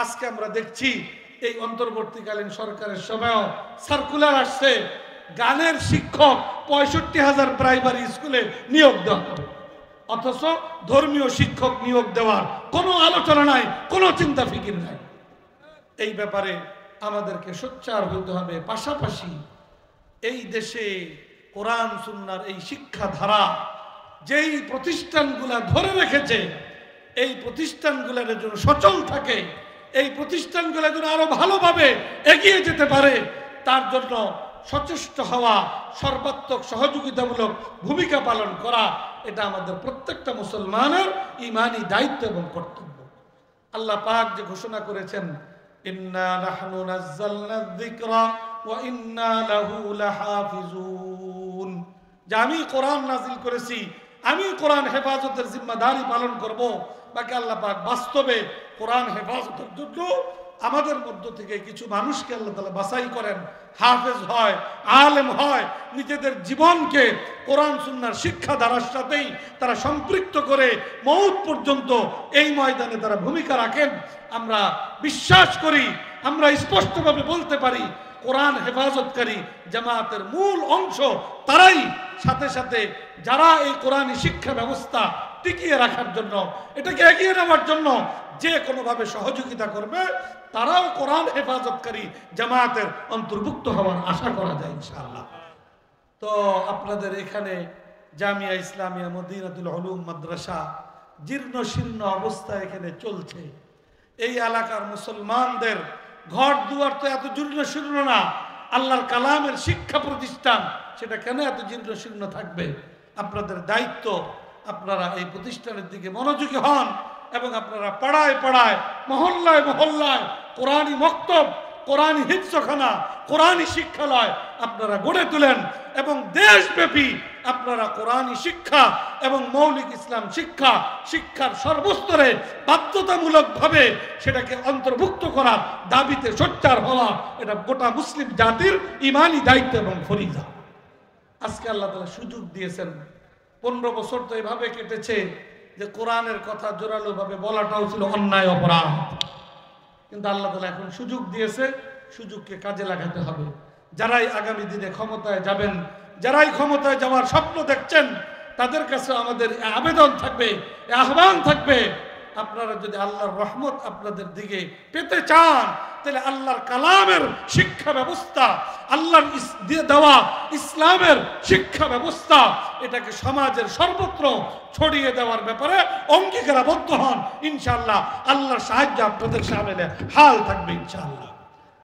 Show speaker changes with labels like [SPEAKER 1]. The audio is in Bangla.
[SPEAKER 1] আজকে আমরা দেখছি এই অন্তর্বর্তীকালীন সরকারের সময়ও সার্কুলার আসছে, গানের শিক্ষক 65,000 প্রাইমারি স্কুলে নিয়োগ দেওয়া হবে, অথচ ধর্মীয় শিক্ষক নিয়োগ দেওয়ার কোনো আলোচনা নাই, কোনো চিন্তা ফিকির নাই। এই ব্যাপারে আমাদেরকে সোচ্চার হতে হবে। পাশাপাশি এই দেশে কোরআন সুন্নাহর এই শিক্ষা ধারা যেই প্রতিষ্ঠানগুলা ধরে রেখেছে, এই প্রতিষ্ঠানগুলোর জন্য সচল থাকে, এই প্রতিষ্ঠানগুলো যেন আরো ভালোভাবে এগিয়ে যেতে পারে, তার জন্য সচেষ্ট হওয়া, সর্বাত্মক সহযোগিতামূলক ভূমিকা পালন করা, এটা আমাদের প্রত্যেকটা মুসলমানের ঈমানি দায়িত্ব এবং কর্তব্য। আল্লাহ পাক যে ঘোষণা করেছেন, ইন্না নাহনু নাযালনা যিকরা ওয়া ইন্না লাহু লাহাফিজুন, যে আমি কোরআন নাযিল করেছি, আমি কোরআন হেফাজতের জিম্মাদারি পালন করব। বাকি আল্লাহ পাক বাস্তবে কোরআন হেফাজতের জন্য আমাদের মধ্য থেকে কিছু মানুষকে আল্লাহ তাআলা বাছাই করেন, হাফেজ হয়, আলেম হয়, নিজেদের জীবনকে কোরআন সুন্নাহর শিক্ষা ধারার সাথেই তারা সম্পৃক্ত করে মওত পর্যন্ত এই ময়দানে তারা ভূমিকা রাখেন। আমরা বিশ্বাস করি, আমরা স্পষ্টভাবে বলতে পারি, কোরআন হেফাজতকারী জামাতের মূল অংশ তারাই, সাথে সাথে যারা এই কোরআনী শিক্ষা ব্যবস্থা টিকিয়ে রাখার জন্য, এটাকে এগিয়ে নেওয়ার জন্য যে কোনোভাবে সহযোগিতা করবে, তারাও কোরআন হেফাজতকারী জামাতের অন্তর্ভুক্ত হওয়ার আশা করা যায় ইনশাআল্লাহ। তো আপনাদের এখানে জামিয়া ইসলামিয়া মদিনাতুল উলুম মাদ্রাসা জীর্ণ শীর্ণ অবস্থায় এখানে চলছে। এই এলাকার মুসলমানদের ঘর দুয়ার তো এত জীর্ণ শীর্ণ না, আল্লাহর কালামের শিক্ষা প্রতিষ্ঠান সেটা কেন এত জীর্ণ শীর্ণ থাকবে? আপনাদের দায়িত্ব, আপনারা এই প্রতিষ্ঠানের দিকে মনোযোগী হন এবং আপনারা পাড়ায় পাড়ায়, মহল্লায় মহল্লায় কোরআনী মক্তব, কোরআনী হিফজখানা, কোরআনী শিক্ষালয় আপনারা গড়ে তোলেন এবং দেশব্যাপী আপনারা কোরআনী শিক্ষা এবং মৌলিক ইসলাম শিক্ষার সর্বস্তরে বাধ্যতামূলকভাবে সেটাকে অন্তর্ভুক্ত করার দাবিতে সোচ্চার হওয়া, এটা গোটা মুসলিম জাতির ঈমানি দায়িত্ব এবং ফরিজা। আজকে আল্লাহ তাআলা সুযোগ দিয়েছেন, 15 বছর তো এভাবে কেটেছে যে কোরআনের কথা জোরালো ভাবে বলাটাও ছিল অন্যায়, অপরাধ, কিন্তু আল্লাহ তাআলা এখন সুযোগ দিয়েছে, সুযোগকে কাজে লাগাতে হবে। যারাই আগামী দিনে ক্ষমতায় যাবেন, যারাই ক্ষমতায় যাওয়ার স্বপ্ন দেখছেন, তাদের কাছে আমাদের আবেদন থাকবে, আহ্বান থাকবে, আপনারা যদি আল্লাহর রহমত আপনাদের দিকে পেতে চান, তাহলে আল্লাহর কালামের শিক্ষা ব্যবস্থা, আল্লাহর দেওয়া ইসলামের শিক্ষা ব্যবস্থা, এটাকে সমাজের সর্বত্র ছড়িয়ে দেওয়ার ব্যাপারে অঙ্গীকারাবদ্ধ হন। ইনশাআল্লাহ আল্লাহর সাহায্য আপনাদের সামনে হাল থাকবে ইনশাআল্লাহ।